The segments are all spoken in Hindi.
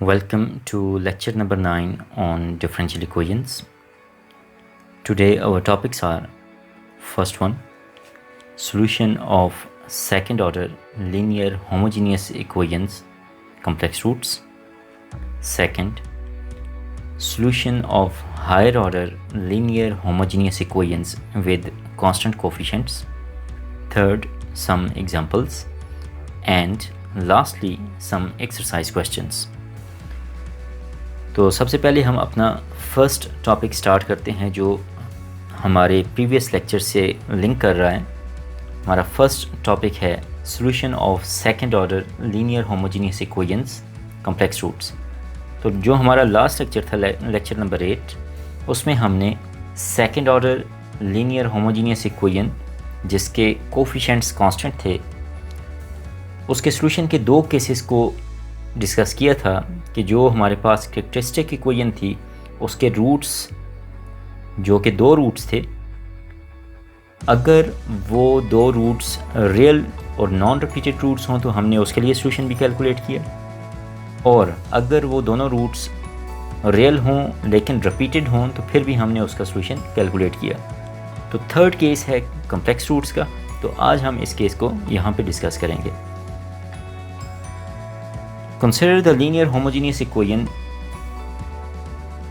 Welcome to lecture number 9 on differential equations. Today our topics are: first one, solution of second order linear homogeneous equations, complex roots. Second, solution of higher order linear homogeneous equations with constant coefficients. Third, some examples. And lastly, some exercise questions. तो सबसे पहले हम अपना फर्स्ट टॉपिक स्टार्ट करते हैं जो हमारे प्रीवियस लेक्चर से लिंक कर रहा है। हमारा फर्स्ट टॉपिक है solution of second order linear homogeneous equations complex roots. तो जो हमारा लास्ट लेक्चर था लेक्चर नंबर 8, उसमें हमने second order linear homogeneous equation जिसके कोफिशिएंट्स कांस्टेंट थे उसके सॉल्यूशन के दो केसेस को डिस्कस किया था कि जो हमारे पास कैरेक्टरिस्टिक इक्वेशन थी उसके रूट्स जो कि दो रूट्स थे, अगर वो दो रूट्स रियल और नॉन रिपीटेड रूट्स हों तो हमने उसके लिए सॉल्यूशन भी कैलकुलेट किया, और अगर वो दोनों रूट्स रियल हों लेकिन रिपीटेड हों तो फिर भी हमने उसका सॉल्यूशन कैलकुलेट किया। तो थर्ड केस है कॉम्प्लेक्स रूट्स का, तो आज हम इस केस को यहाँ पे डिस्कस करेंगे। Consider the linear homogeneous equation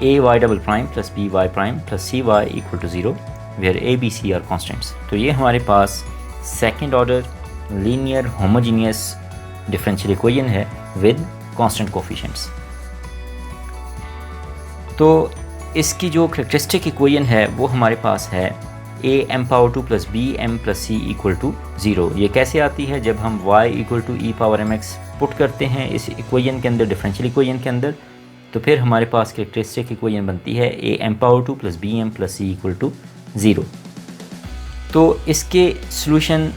ay double prime plus by prime plus cy equal to 0 where a, b, c are constants। तो ये हमारे पास second order linear homogeneous differential equation है विद कांस्टेंट कोफिशिएंट्स। तो इसकी जो कैरेक्टरिस्टिक इक्वेशन है वो हमारे पास है a m power 2 plus b m plus c equal to 0। ये कैसे आती है? जब हम y equal to e power mx put करते हैं इस इक्वेशन के अंदर, डिफरेंशियल इक्वेशन के अंदर, तो फिर हमारे पास कैरेक्टरिस्टिक इक्वेशन बनती है a m power 2 plus b m plus c equal to 0। तो इसके सॉल्यूशन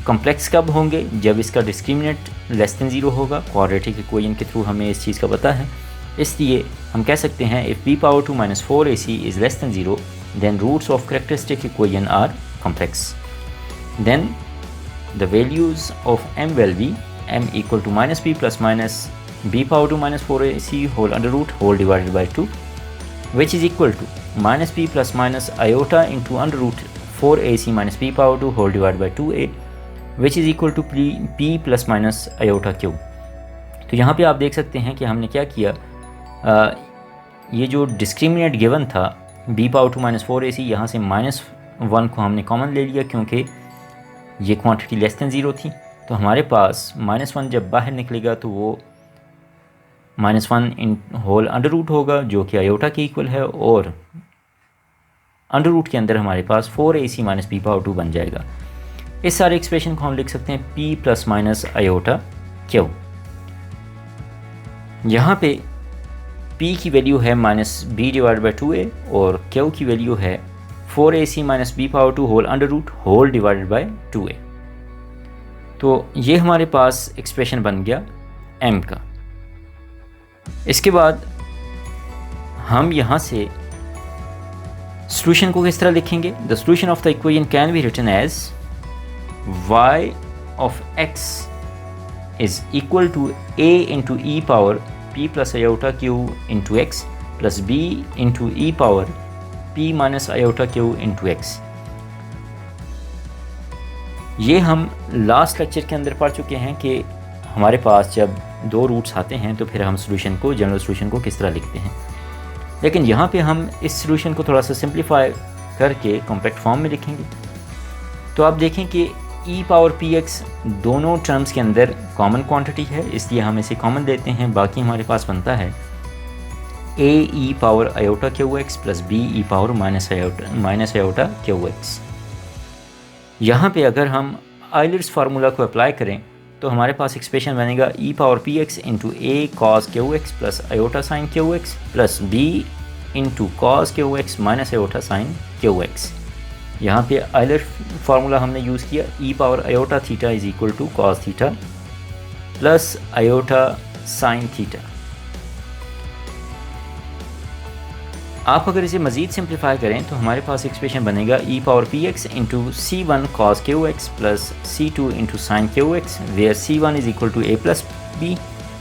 कॉम्प्लेक्स कब होंगे? जब इसका डिस्क्रिमिनेंट लेस देन 0 होगा। क्वाड्रेटिक इक्वेशन के थ्रू हमें इस चीज़ का पता है, इसलिए हम कह सकते हैं if b power 2 minus 4ac is less than 0 then roots of characteristic equation are complex. Then the values of m will be m equal to minus b plus minus b power 2 minus 4ac whole under root whole divided by 2, which is equal to minus b plus minus iota into under root 4ac minus b power 2 whole divided by 2a, which is equal to p plus minus iota q। तो यहाँ पे आप देख सकते हैं कि हमने क्या किया, ये जो डिस्क्रिमिनेट गिवन था b पावर 2 माइनस 4ac, यहाँ से -1 को हमने कॉमन ले लिया क्योंकि ये क्वांटिटी लेस देन 0 थी। तो हमारे पास -1 जब बाहर निकलेगा तो वो -1 इन होल अंडर रूट होगा जो कि आयोटा के इक्वल है, और अंडर रूट के अंदर हमारे पास 4ac माइनस b पावर 2 बन जाएगा। इस सारे एक्सप्रेशन को हम लिख सकते हैं p plus minus iota Q. यहाँ पे p की वैल्यू है minus b divide by 2a और q की वैल्यू है 4ac minus b power 2 whole under root whole divided by 2a। तो ये हमारे पास एक्सप्रेशन बन गया m का। इसके बाद हम यहाँ से सॉल्यूशन को किस तरह लिखेंगे? The solution of the equation can be written as y of x is equal to a into e power p plus iota q into x plus b into e power p minus iota q into x। ये हम लास्ट लेक्चर के अंदर पढ़ चुके हैं कि हमारे पास जब दो रूट्स आते हैं तो फिर हम सॉल्यूशन को, जनरल सॉल्यूशन को किस तरह लिखते हैं। लेकिन यहाँ पे हम इस सॉल्यूशन को थोड़ा सा सिंप्लीफाई करके कॉम्पैक्ट फॉर्म में लिखेंगे। तो आप देखें कि e पावर px दोनों टर्म्स के अंदर कॉमन क्वांटिटी है, इसलिए हम इसे कॉमन लेते हैं। बाकी हमारे पास बनता है a e power iota Q X plus b e power minus iota Q X. यहाँ पे अगर हम आइलर्स फार्मूला को अप्लाई करें तो हमारे पास एक्सप्रेशन बनेगा e power px into a cos Q X plus iota sine Q X plus b into cos Q X minus iota sine Q X. यहाँ पे आइलर फार्मूला हमने यूज़ किया e power iota theta is equal to cos theta plus iota sine theta. आप अगर इसे मज़ीद सिंप्लीफाई करें तो हमारे पास एक्सप्रेशन बनेगा e power px into c1 cos qx plus c2 into sine qx where c1 is equal to a plus b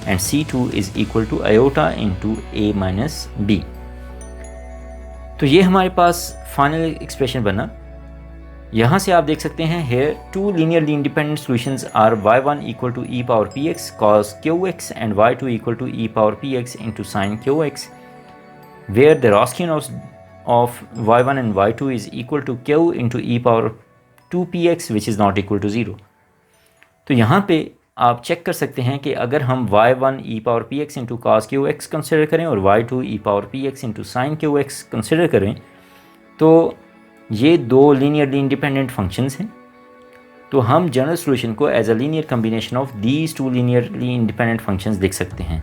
and C2 is equal to iota into A minus B। तो ये हमारे पास फाइनल एक्सप्रेशन बना। यहाँ से आप देख सकते हैं here two linearly independent solutions are y1 equal to e power px cos qx and y2 equal to e power px into sin qx, where the Roskian of y1 and y2 is equal to q into e power 2px which is not equal to 0। तो यहाँ पे आप चेक कर सकते हैं कि अगर हम y1 e power px into cos qx consider करें और y2 e power px into sin qx consider करें तो ये दो लीनियरली इंडिपेंडेंट फंक्शंस हैं। तो हम जनरल सॉल्यूशन को as a linear combination of these two linearly independent functions लिख सकते हैं।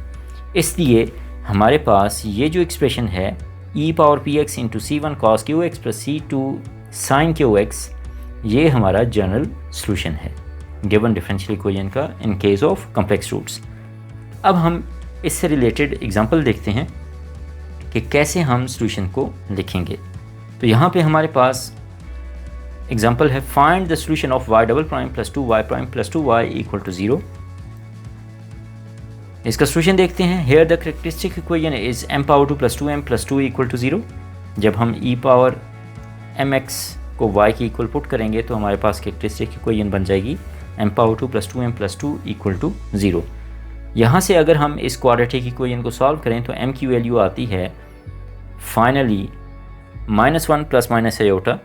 इसलिए हमारे पास ये जो एक्सप्रेशन है e power px into c1 cos qx plus c2 sin qx, ये हमारा जनरल सॉल्यूशन है गिवन डिफरेंशियल इक्वेशन का in case of complex roots. अब हम इससे रिलेटेड एग्जांपल देखते हैं कि कैसे हम सॉल्यूशन को लिखेंगे। तो यहाँ पे हमारे पास एग्जांपल है find the solution of y double prime plus 2y prime plus 2y equal to 0। इसका सॉल्यूशन देखते हैं। Here the characteristic equation is m power 2 plus 2m plus 2 equal to 0। जब हम e पावर mx को y के इक्वल पुट करेंगे तो हमारे पास कैरेक्टरिस्टिक इक्वेशन बन जाएगी m power 2 plus 2m plus 2 equal to 0। यहाँ से अगर हम इस क्वाड्रेटिक इक्वेशन को सॉल्व करें तो m की वैल्यू आती है फाइनली -1 प्लस माइनस आयोटा।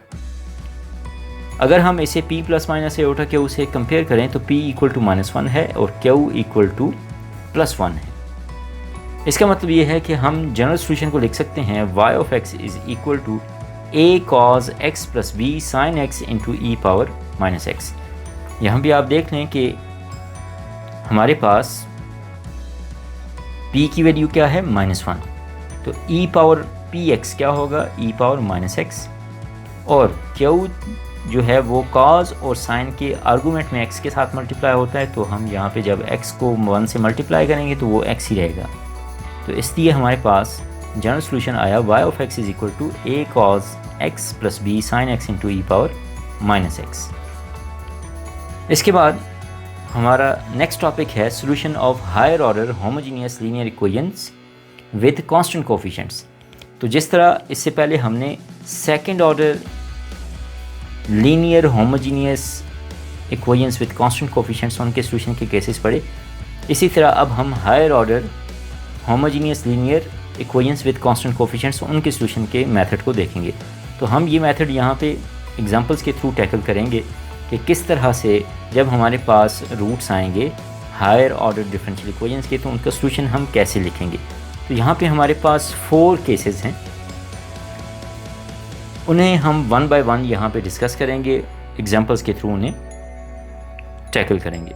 अगर हम इसे p plus minus iota Q से कंपेयर करें तो p इक्वल टू -1 है और q इक्वल टू +1 है। इसका मतलब ये है कि हम जनरल सॉल्यूशन को लिख सकते हैं y of x is equal to a cos x plus b sin x into e power minus x। यहाँ भी आप देख लें कि हमारे पास p की वैल्यू क्या है -1, तो e पावर px क्या होगा e पावर माइनस x, और q जो है वो cos और sin के आर्गूमेंट में x के साथ मल्टीप्लाई होता है, तो हम यहाँ पे जब x को 1 से मल्टीप्लाई करेंगे तो वो x ही रहेगा। तो इसलिए हमारे पास जनरल सॉल्यूशन आया y of x is equal to a cos x plus b sin x into E power minus x। इसके बाद हमारा नेक्स्ट टॉपिक है solution of higher order homogeneous linear equations with constant coefficients. तो जिस तरह इससे पहले हमने second order linear homogeneous equations with constant coefficients उनके सॉल्यूशन के केसेस पढ़े, इसी तरह अब हम higher order homogeneous linear equations with constant coefficients उनके सॉल्यूशन के मेथड को देखेंगे। तो हम ये मेथड यहाँ पे एग्जांपल्स के थ्रू टैकल करेंगे कि किस तरह से जब हमारे पास रूट्स आएंगे हायर ऑर्डर डिफरेंशियल इक्वेशंस के तो उनका सॉल्यूशन हम कैसे लिखेंगे। तो यहाँ पे हमारे पास 4 केसेस हैं, उन्हें हम 1 बाय 1 यहाँ पे डिस्कस करेंगे, एग्जांपल्स के थ्रू उन्हें टैकल करेंगे।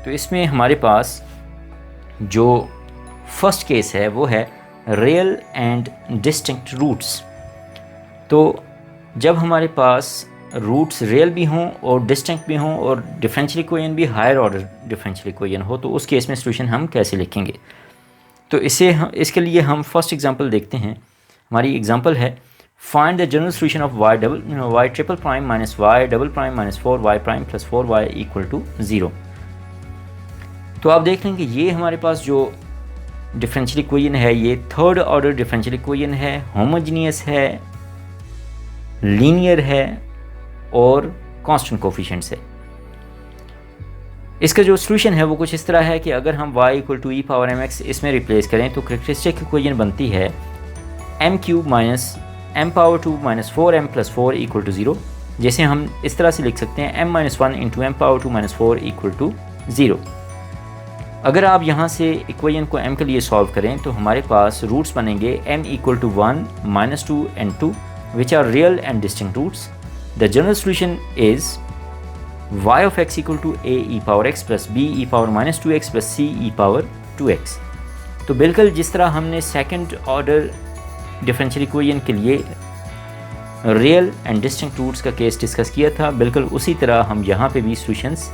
तो इसमें हमारे पास जो फर्स्ट केस है वो है रियल एंड डिस्टिंक्ट रूट्स। तो जब हमारे पास रूट्स रियल भी हों और डिस्टिंक्ट भी हों और डिफरेंशियल इक्वेशन भी हायर ऑर्डर डिफरेंशियल इक्वेशन हो, तो उस केस में सॉल्यूशन हम कैसे लिखेंगे। तो इसके लिए हम फर्स्ट एग्जांपल देखते हैं। हमारी एग्जांपल है find the general solution of y triple prime minus y double prime minus 4y prime plus 4y equal to 0। तो आप देख लेंगे ये हमारे पास जो डिफरेंशियल इक्वेशन है ये थर्ड ऑर्डर डिफरेंशियल इक्वेशन है, होमोजेनियस है, लीनियर है और कांस्टेंट कोएफिशिएंट्स है। इसका जो सॉल्यूशन है वो कुछ इस तरह है कि अगर हम y equal to E power mx इसमें रिप्लेस करें तो कैरेक्टरिस्टिक इक्वेशन बनती है m cube minus m power 2 minus 4m plus 4 equal to 0, जैसे हम इस तरह से लिख सकते हैं m minus 1 into m power 2 minus 4 equal to 0। अगर आप यहाँ से इक्वेशन को m के लिए सॉल्व करें तो हमारे पास रूट्स बनेंगे m equal to 1 minus 2 and 2 which are real and distinct roots. The general solution is y of x equal to a e power x plus b e power minus 2x plus c e power 2x। तो बिल्कुल जिस तरह हमने सेकंड ऑर्डर डिफरेंशियल इक्वेशन के लिए रियल एंड डिस्टिंक्ट रूट्स का केस डिस्कस किया था, बिल्कुल उसी तरह हम यहाँ पे भी सॉल्यूशंस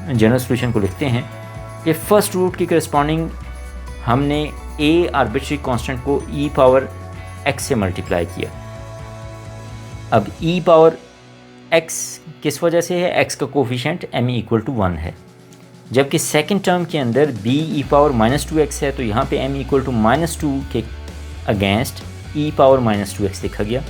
जनरल सॉल्यूशन को लिखते हैं कि फर्स्ट रूट की करस्पॉन्डिंग हमने a आर्बिट्ररी कांस्टेंट को e पावर x से मल्टीप्लाई किया। अब e पावर x किस वजह से है, x का कोफिशिएंट m इक्वल टू 1 है। जबकि सेकंड टर्म के अंदर b e पावर -2x है, तो यहाँ पे m इक्वल टू -2 के अगेंस्ट e पावर -2x लिखा गया।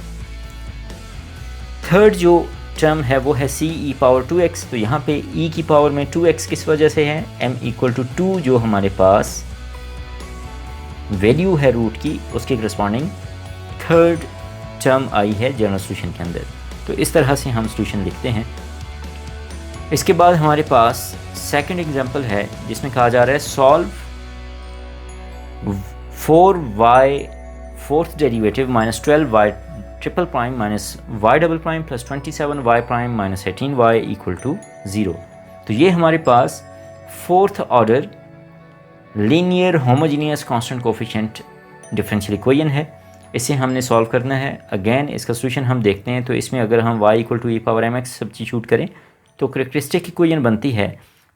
थर्ड जो टर्म है वो है c e पावर 2x, तो यहाँ पे e की पावर में 2x किस वजह से है, m इक्वल टू 2 जो हमारे पास वैल्यू है रूट की, उसके करस्पॉन्डिंग थर्ड टर्म आई है जनरल सॉल्यूशन के अंदर। तो इस तरह से हम सॉल्यूशन लिखते हैं। इसके बाद हमारे पास सेकंड एग्जांपल है जिसमें कहा जा रहा है solve 4y fourth derivative minus 12y triple prime minus y double prime plus 27y prime minus 18y equal to 0। तो ये हमारे पास fourth order linear homogeneous constant coefficient differential equation है। इसे हमने सॉल्व करना है। अगेन इसका सॉल्यूशन हम देखते हैं। तो इसमें अगर हम y equal to E power M X substitute करें तो करेक्टरिस्टिक इक्वेशन बनती है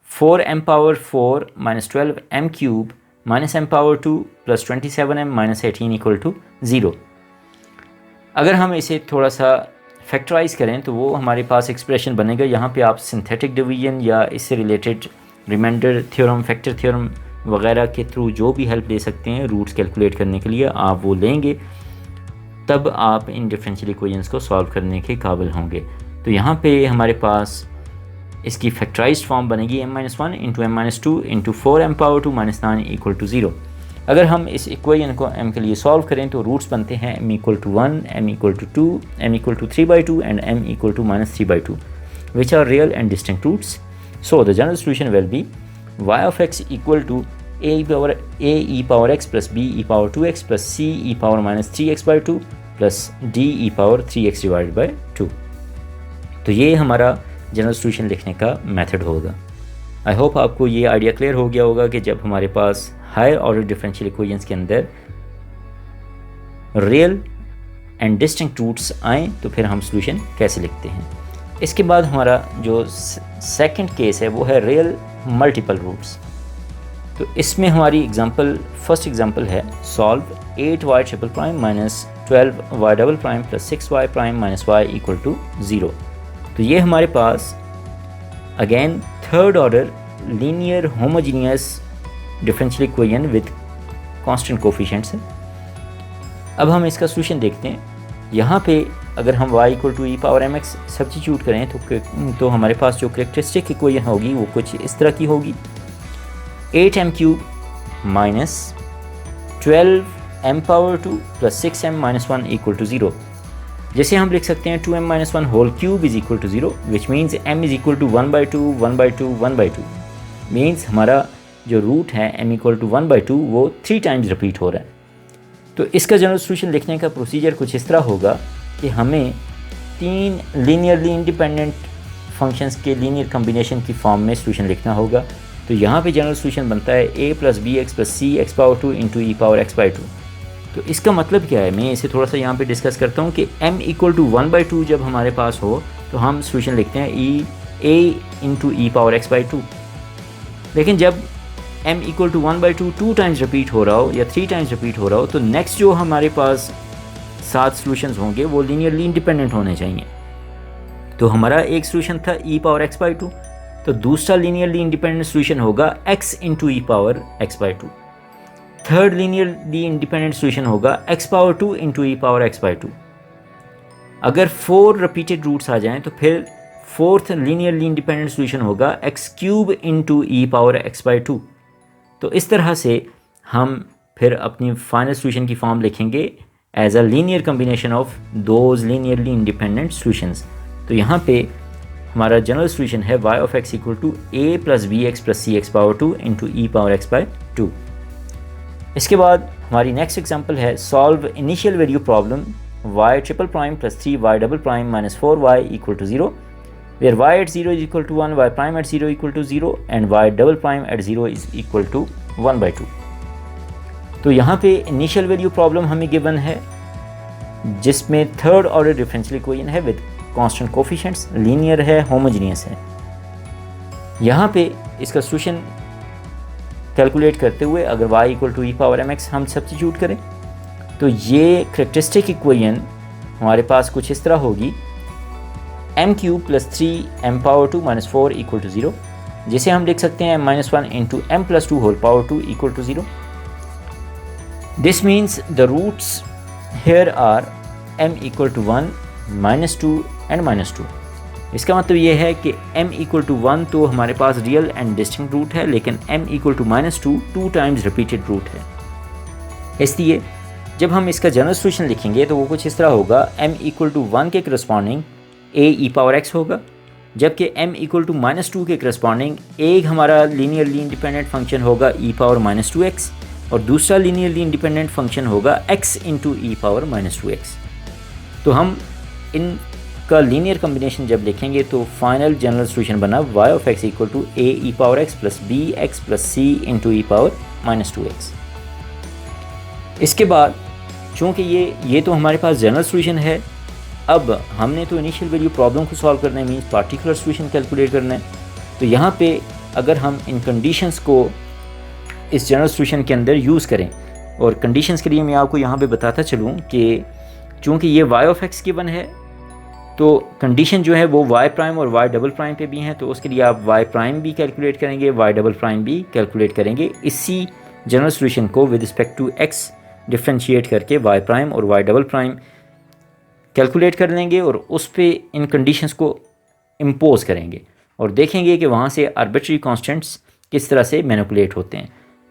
4m power 4 minus 12m cube minus m power 2 plus 27m minus 18 equal to 0। अगर हम इसे थोड़ा सा फैक्टराइज करें तो वो हमारे पास एक्सप्रेशन बनेगा। यहाँ पे आप सिंथेटिक डिवीजन या इससे related remainder theorem, factor theorem वगैरह के थ्रू जो भी हेल्प ले सकते हैं रूट्स कैलकुलेट करने के लिए, आप वो लेंगे, तब आप इन डिफरेंशियल इक्वेशंस को सॉल्व करने के काबिल होंगे। तो यहाँ पे हमारे पास इसकी फैक्टराइज्ड फॉर्म बनेगी m-1 into m-2 into 4m power 2 minus 9 equal to 0। अगर हम इस इक्वेशन को m के लिए सॉल्व करें तो रूट्स बनते हैं m equal to 1, m equal to 2, m equal to 3/2 and m equal to minus 3/2 which are real and distinct roots. So the general solution will be y of x equal to a e power x plus b e power 2x plus c e power minus 3x/2 plus d e power 3x divided by 2। तो ये हमारा जनरल सॉल्यूशन लिखने का मेथड होगा। आई होप आपको ये आइडिया क्लियर हो गया होगा कि जब हमारे पास हायर ऑर्डर डिफरेंशियल इक्वेशंस के अंदर रियल एंड डिस्टिंक्ट रूट्स आएँ तो फिर हम सॉल्यूशन कैसे लिखते हैं। इसके बाद हमारा जो सेकंड केस है वो है रियल मल्टीपल रूट्स। तो इसमें हमारी फर्स्ट एग्जांपल है solve 8y triple prime minus 12y double prime plus 6y prime minus y equal to 0। तो ये हमारे पास again third order linear homogeneous differential equation with constant coefficients है। अब हम इसका सॉल्यूशन देखते हैं। यहाँ पे अगर हम y equal to E power M X substitute करें तो हमारे पास जो करेक्टरिस्टिक इक्वेशन होगी वो कुछ इस तरह की होगी 8m cube minus 12m power 2 plus 6m minus 1 equal to 0। जैसे हम लिख सकते हैं 2m minus 1 whole cube is equal to 0 which means m is equal to 1/2 1/2 1/2 means हमारा जो रूट है m इक्वल टू 1/2 वो 3 टाइम्स रिपीट हो रहा है। तो इसका जनरल सॉल्यूशन लिखने का प्रोसीजर कुछ इस तरह होगा कि हमें 3 लीनियरली इंडिपेंडेंट फंक्शंस के लीनियर कम्बिनेशन की फॉर्म में सॉल्यूशन लिखना होगा। तो यहाँ पे जनरल सॉल्यूशन बनता है a plus B X plus C X power 2 into E power x/2। तो इसका मतलब क्या है, मैं इसे थोड़ा सा यहाँ पे डिस्कस करता हूँ कि m इक्वल टू 1/2 जब हमारे पास हो तो हम सॉल्यूशन लिखते हैं a into E power x/2। लेकिन जब m equal to 1/2 2 times repeat हो रहा हो या 3 टाइम्स रिपीट हो रहा हो तो नेक्स्ट जो हमारे पास 7 सॉल्यूशंस होंगे वो लीनियरली इंडिपेंडेंट होने चाहिए। तो हमारा एक सॉल्यूशन था e पावर x/2, तो दूसरा लीनियरली इंडिपेंडेंट सॉल्यूशन होगा x इंटू ई power x/2। Third linearly independent solution होगा x पावर 2 इंटू ई पावर x/2। अगर 4 रिपीटेड रूट्स आ जाएं तो फिर फोर्थ लीनियरली इंडिपेंडेंट सॉल्यूशन होगा x क्यूब इंटू ई पावर x/2। तो इस तरह से हम फिर अपनी फाइनल सॉल्यूशन की फॉर्म लिखेंगे as a linear combination of those linearly independent solutions. तो यहाँ पे हमारा जनरल सॉल्यूशन है y of x equal to a plus B X plus C X power 2 into E power x/2। इसके बाद हमारी नेक्स्ट एग्जांपल है solve initial value problem y triple prime plus 3y double prime minus 4y equal to 0 where y at 0 is equal to 1, y prime at 0 equal to 0 and y double prime at 0 is equal to 1/2। तो यहाँ पे इनिशियल वैल्यू प्रॉब्लम हमें गिवन है जिसमें थर्ड ऑर्डर डिफरेंशियल इक्वेशन है विद कांस्टेंट कोफिशिएंट्स, लीनियर है, होमोजीनियस है। यहाँ पे इसका सॉल्यूशन कैलकुलेट करते हुए अगर y equal to E power M X हम सब्स्टिट्यूट करें तो ये करेक्टरिस्टिक इक्वेशन हमारे पास कुछ इस तरह होगी m cube plus 3m power 2 minus 4 equal to 0 जिसे हम लिख सकते हैं -1 into M plus 2 whole power 2 equal to 0। This means the roots here are m equal to 1, -2 and -2। इसका मतलब ये है कि m इक्वल टू 1 तो हमारे पास रियल एंड डिस्टिंक्ट रूट है, लेकिन m equal to -2 2 times repeated root है। इसलिए जब हम इसका जनरल सोल्यूशन लिखेंगे तो वो कुछ इस तरह होगा, m इक्वल टू 1 के corresponding a e power x होगा, जबकि m इक्वल टू -2 के करस्पॉन्डिंग एक हमारा लीनियरली इंडिपेंडेंट फंक्शन होगा e पावर -2x और दूसरा लीनियरली इंडिपेंडेंट फंक्शन होगा x into e power -2x। तो हम इनका लीनियर कम्बिनेशन जब लिखेंगे तो फाइनल जनरल सोल्यूशन बना y of x equal to a e power x plus b x plus c into e power -2x। इसके बाद चूँकि ये तो हमारे पास जनरल सोल्यूशन है, अब हमने तो इनिशियल वैल्यू प्रॉब्लम को सॉल्व करना है, मीन्स पार्टिकुलर सोल्यूशन कैलकुलेट करना है। तो यहाँ पे अगर हम इन कंडीशंस को इस जनरल सोल्यूशन के अंदर यूज़ करें, और कंडीशंस के लिए मैं आपको यहाँ पे बताता चलूँ कि चूँकि ये y ऑफ x गिवन है तो कंडीशन जो है वो y प्राइम और y डबल प्राइम पे भी हैं, तो उसके लिए आप y प्राइम भी कैलकुलेट करेंगे, y डबल प्राइम भी कैलकुलेट करेंगे। इसी जनरल सोल्यूशन को with respect to x differentiate करके y प्राइम और y डबल प्राइम कैलकुलेट कर लेंगे और उस पे इन कंडीशंस को इम्पोज करेंगे और देखेंगे कि वहाँ से आर्बिट्री कांस्टेंट्स किस तरह से मैनिपुलेट होते हैं।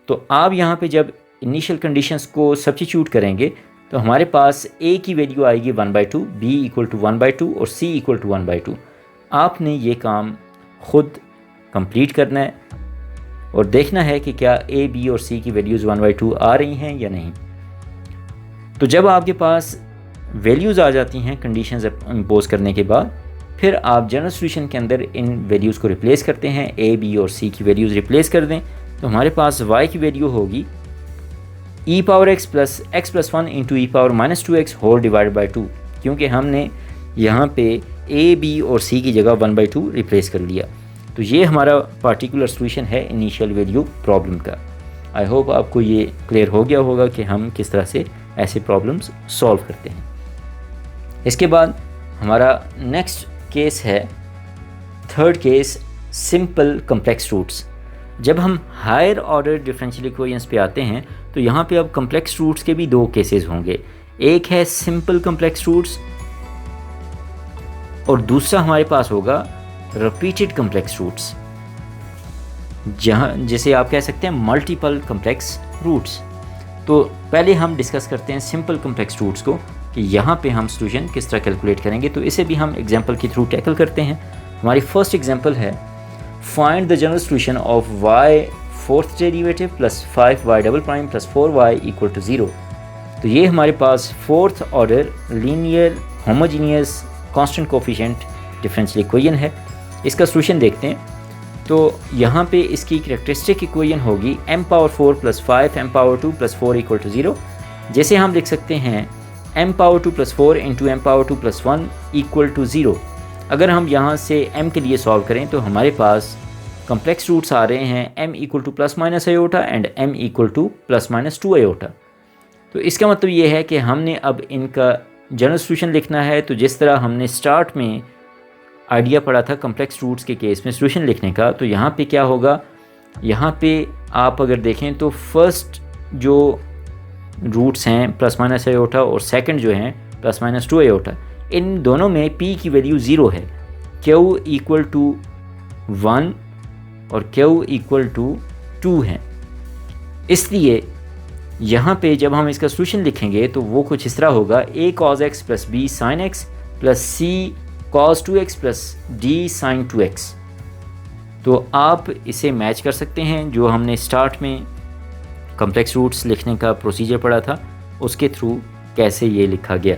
तो आप यहाँ पे जब इनिशियल कंडीशंस को सब्स्टिट्यूट करेंगे तो हमारे पास a की वैल्यू आएगी 1/2, b इक्वल टू 1/2 और c इक्वल टू 1/2। आपने ये काम ख़ुद कंप्लीट करना है और देखना है कि क्या a, b और c की वैल्यूज़ 1/2 आ रही हैं या नहीं। तो जब आपके पास वैल्यूज़ आ जाती हैं कंडीशंस इम्पोज करने के बाद, फिर आप जनरल सोल्यूशन के अंदर इन वैल्यूज़ को रिप्लेस करते हैं, a, b और c की वैल्यूज़ रिप्लेस कर दें तो हमारे पास y की वैल्यू होगी e power x plus 1 into e power -2x whole divide by 2, क्योंकि हमने यहाँ पे a, b और c की जगह 1/2 रिप्लेस कर लिया। तो ये हमारा पार्टिकुलर सोल्यूशन है इनिशियल वैल्यू प्रॉब्लम का। आई होप आपको ये क्लियर हो गया होगा कि हम किस तरह से ऐसे प्रॉब्लम्स सॉल्व करते हैं। इसके बाद हमारा नेक्स्ट केस है third case, simple complex roots. जब हम हायर ऑर्डर डिफरेंशियल इक्वेशंस पे आते हैं तो यहाँ पे अब कम्प्लेक्स रूट्स के भी दो केसेस होंगे, एक है सिंपल कम्प्लेक्स रूट्स और दूसरा हमारे पास होगा रिपीटेड कम्प्लेक्स रूट्स, जहाँ जिसे आप कह सकते हैं मल्टीपल कम्प्लेक्स रूट्स। तो पहले हम डिस्कस करते हैं सिंपल कम्प्लेक्स रूट्स को कि यहाँ पे हम सोल्यूशन किस तरह कैलकुलेट करेंगे। तो इसे भी हम एग्जांपल के थ्रू टैकल करते हैं। हमारी फर्स्ट एग्जांपल है find the general solution of y fourth derivative plus 5y double prime plus 4y equal to 0। तो ये हमारे पास fourth order linear homogeneous constant coefficient differential equation है। इसका सोल्यूशन देखते हैं। तो यहाँ पे इसकी कैरेक्टरिस्टिक इक्वेशन होगी m power 4 plus 5 m power 2 plus 4 equal to 0, जैसे हम लिख सकते हैं m power 2 plus 4 into m power 2 plus 1 equal to 0। अगर हम यहाँ से m के लिए सॉल्व करें तो हमारे पास कम्प्लेक्स रूट्स आ रहे हैं m equal two plus minus iota and m equal two plus minus 2 iota. तो इसका मतलब ये है कि हमने अब इनका जनरल सोल्यूशन लिखना है। तो जिस तरह हमने स्टार्ट में आइडिया पढ़ा था कम्प्लेक्स रूट्स के केस में सोल्यूशन लिखने का, तो यहाँ पे क्या होगा, यहाँ पे आप अगर देखें तो फर्स्ट जो रूट्स हैं प्लस माइनस आयोटा और सेकंड जो हैं प्लस माइनस 2 आयोटा, इन दोनों में p की वैल्यू 0 है, q इक्वल टू 1 और q इक्वल टू 2 है। इसलिए यहाँ पे जब हम इसका सोल्यूशन लिखेंगे तो वो कुछ इस तरह होगा a cos x plus b sin x plus c cos 2x plus d sin 2x। तो आप इसे मैच कर सकते हैं जो हमने स्टार्ट में कम्प्लेक्स रूट्स लिखने का प्रोसीजर पढ़ा था, उसके थ्रू कैसे ये लिखा गया।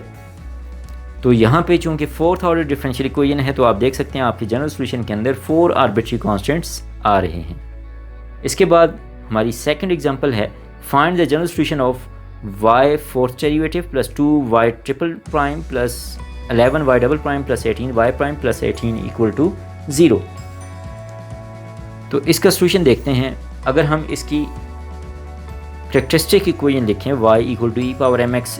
तो यहाँ पे चूँकि फोर्थ ऑर्डर डिफरेंशियल इक्वेशन है तो आप देख सकते हैं आपके जनरल सोल्यूशन के अंदर 4 आर्बिट्री कांस्टेंट्स आ रहे हैं। इसके बाद हमारी सेकंड एग्जांपल है find the general solution of y fourth derivative plus 2y triple prime plus 11y double prime plus 18y prime plus 18 equal to 0। तो इसका सोल्यूशन देखते हैं। अगर हम इसकी कैरेक्टरिस्टिक इक्वेशन लिखें y equal to e power mx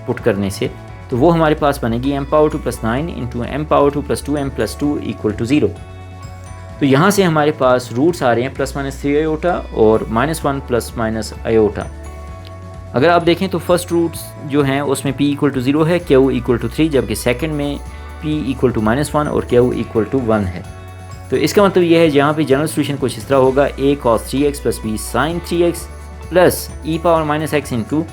put करने से, तो वो हमारे पास बनेगी m power 2 plus 9 into m power 2 plus 2m plus 2 equal to 0। तो यहाँ से हमारे पास रूट्स आ रहे हैं प्लस माइनस 3 आयोटा और -1 प्लस माइनस आयोटा। अगर आप देखें तो फर्स्ट रूट्स जो हैं उसमें p इक्वल टू 0 है, q इक्वल टू 3, जबकि सेकंड में p इक्वल टू -1 और q इक्वल टू 1 है। तो इसका मतलब ये है जहाँ पे जनरल सोल्यूशन कुछ इस तरह होगा, a cos 3x plus b sin 3x plus e power minus x into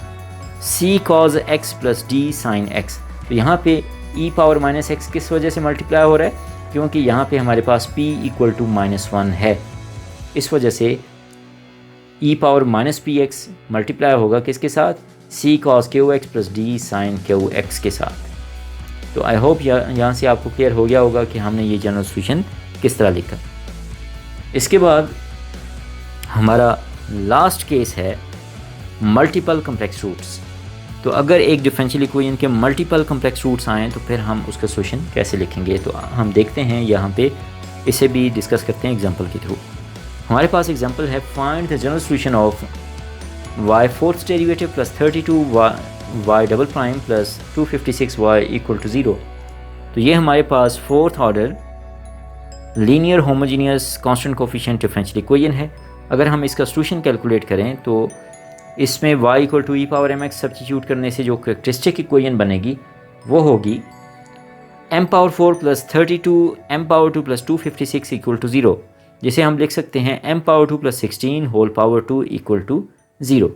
c cos x plus d sin x। तो यहाँ पे e पावर माइनस x किस वजह से मल्टीप्लाई हो रहा है, क्योंकि यहाँ पे हमारे पास p इक्वल टू -1 है, इस वजह से e power minus P x multiply होगा किसके साथ, c cos qx plus d sin qx के साथ। तो आई होप यहाँ से आपको क्लियर हो गया होगा कि हमने ये जनरल सोल्यूशन किस तरह लिखा। इसके बाद हमारा लास्ट केस है मल्टीपल कम्प्लेक्स रूट्स। तो अगर एक डिफरेंशियल इक्वेशन के मल्टीपल कम्प्लेक्स रूट्स आएँ तो फिर हम उसका सोल्यूशन कैसे लिखेंगे, तो हम देखते हैं यहाँ पे, इसे भी डिस्कस करते हैं एग्जांपल के थ्रू। हमारे पास एग्जांपल है, find the general solution of y fourth derivative plus 32y double prime plus 256y equal to 0। तो ये हमारे पास fourth order linear homogeneous constant coefficient differential equation है। अगर हम इसका सोल्यूशन कैलकुलेट करें तो इसमें y equal to E power mx substitute करने से जो कैरेक्टरिस्टिक इक्वेशन बनेगी वो होगी m power 4 plus 32 m power 2 plus 256 equal to 0, जिसे हम लिख सकते हैं m पावर 2 प्लस 16 होल पावर 2 इक्वल टू 0।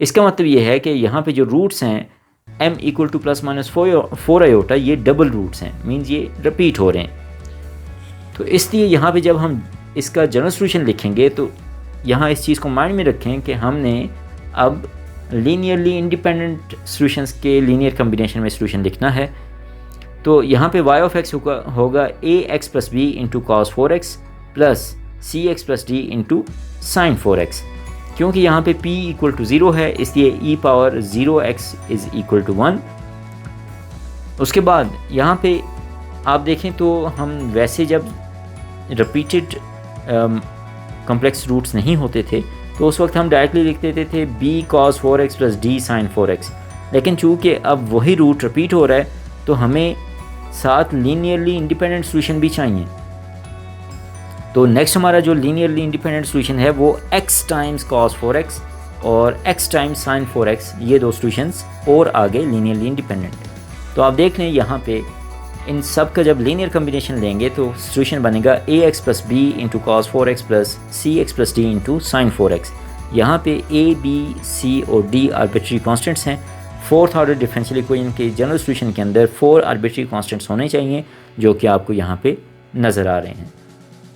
इसका मतलब ये है कि यहाँ पे जो रूट्स हैं m equal two plus minus 4 iota, ये डबल रूट्स हैं, मीन्स ये रिपीट हो रहे हैं। तो इसलिए यहाँ पे जब हम इसका जनरल सोल्यूशन लिखेंगे तो यहाँ इस चीज़ को माइंड में रखें कि हमने अब लीनियरली इंडिपेंडेंट सॉल्यूशंस के लीनियर कम्बिनेशन में सॉल्यूशन लिखना है। तो यहाँ पे y ऑफ x होगा ax plus b into cos 4x plus सी x plus d into sine 4x। क्योंकि यहाँ पे p इक्वल टू 0 है इसलिए e power 0x is equal to 1। उसके बाद यहाँ पे आप देखें तो हम वैसे जब रिपीटेड कम्प्लेक्स रूट्स नहीं होते थे तो उस वक्त हम डायरेक्टली लिख देते थे b cos 4x plus d sin 4x, लेकिन चूँकि अब वही रूट रिपीट हो रहा है तो हमें साथ लीनियरली इंडिपेंडेंट सॉल्यूशन भी चाहिए। तो नेक्स्ट हमारा जो लीनियरली इंडिपेंडेंट सॉल्यूशन है वो x टाइम्स cos 4x और x टाइम्स sin 4x, ये दो सॉल्यूशंस और आगे लीनियरली इंडिपेंडेंट। तो आप देख लें यहाँ पे इन सब का जब लीनियर कम्बिनेशन लेंगे तो सॉल्यूशन बनेगा ax plus b into cos 4x plus सी x plus d into sine 4x। यहाँ पे a, b, c और d आर्बिट्री कॉन्स्टेंट्स हैं। फोर्थ ऑर्डर डिफरेंशियल इक्वेशन के जनरल सॉल्यूशन के अंदर 4 आर्बिट्री कॉन्स्टेंट्स होने चाहिए जो कि आपको यहाँ पे नज़र आ रहे हैं।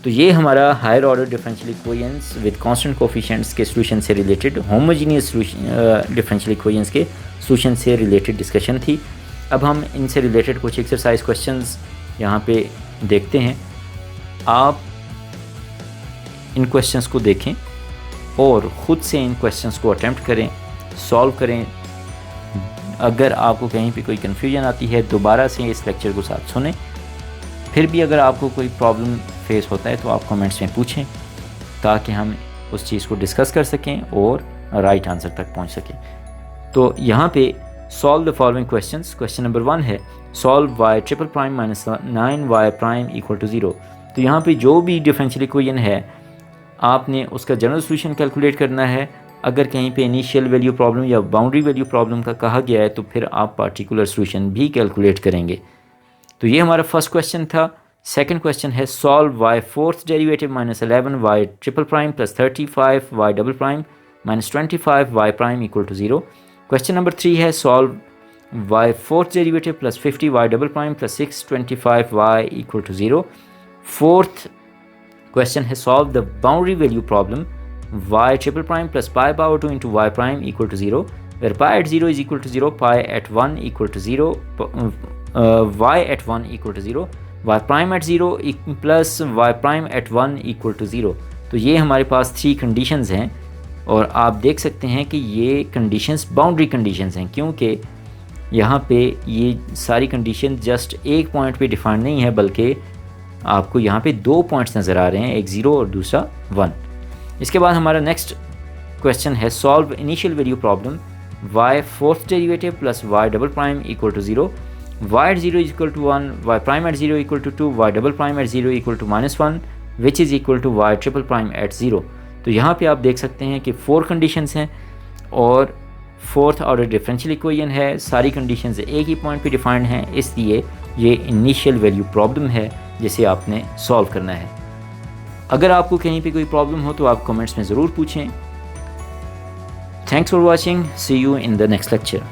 तो ये हमारा higher order differential equations with constant coefficients के सॉल्यूशन से रिलेटेड, होमोजीनियस डिफरेंशियल इक्वेशंस के सॉल्यूशन से रिलेटेड डिस्कशन थी। अब हम इनसे रिलेटेड कुछ एक्सरसाइज क्वेश्चंस यहाँ पे देखते हैं। आप इन क्वेश्चंस को देखें और ख़ुद से इन क्वेश्चंस को अटेम्प्ट करें, सॉल्व करें। अगर आपको कहीं पे कोई कन्फ्यूजन आती है दोबारा से इस लेक्चर को साथ सुनें। फिर भी अगर आपको कोई प्रॉब्लम फेस होता है तो आप कमेंट्स में पूछें ताकि हम उस चीज़ को डिस्कस कर सकें और राइट आंसर तक पहुँच सकें। तो यहाँ पे solve the following questions. Question number 1 है solve y triple prime minus 9y prime equal to 0। तो यहाँ पे जो भी डिफरेंशियल इक्वेशन है आपने उसका जनरल सॉल्यूशन कैलकुलेट करना है। अगर कहीं पे इनिशियल वैल्यू प्रॉब्लम या बाउंड्री वैल्यू प्रॉब्लम का कहा गया है तो फिर आप पार्टिकुलर सॉल्यूशन भी कैलकुलेट करेंगे। तो ये हमारा फर्स्ट क्वेश्चन था। सेकंड क्वेश्चन है solve y fourth derivative minus 11y triple prime plus 35y double prime minus 25y prime equal to 0। Question number 3 है solve y fourth derivative plus 50y double prime plus 625y equal to 0। Fourth question है solve the boundary value problem y triple prime plus pi power 2 into y prime equal to 0 where pi at 0 is equal to 0, pi at 1 equal to 0, y at 1 equal to 0, y prime at 0 plus y prime at 1 equal to 0। तो ये हमारे पास 3 कंडीशंस हैं और आप देख सकते हैं कि ये कंडीशंस बाउंड्री कंडीशंस हैं क्योंकि यहाँ पे ये सारी कंडीशन जस्ट एक पॉइंट पे डिफाइन नहीं है बल्कि आपको यहाँ पे 2 पॉइंट्स नज़र आ रहे हैं, एक 0 और दूसरा 1। इसके बाद हमारा नेक्स्ट क्वेश्चन है solve initial value problem y fourth derivative plus y double prime equal to 0, y at 0 is equal to 1, y prime at 0 equal to 2, y double prime at 0 equal to -1, which is equal to y triple prime at zero. तो यहाँ पे आप देख सकते हैं कि 4 कंडीशंस हैं और 4th ऑर्डर डिफरेंशियल इक्वेशन है, सारी कंडीशंस एक ही पॉइंट पे डिफाइंड हैं, इसलिए ये इनिशियल वैल्यू प्रॉब्लम है जिसे आपने सॉल्व करना है। अगर आपको कहीं पे कोई प्रॉब्लम हो तो आप कमेंट्स में ज़रूर पूछें। Thanks for watching, see you in the next lecture.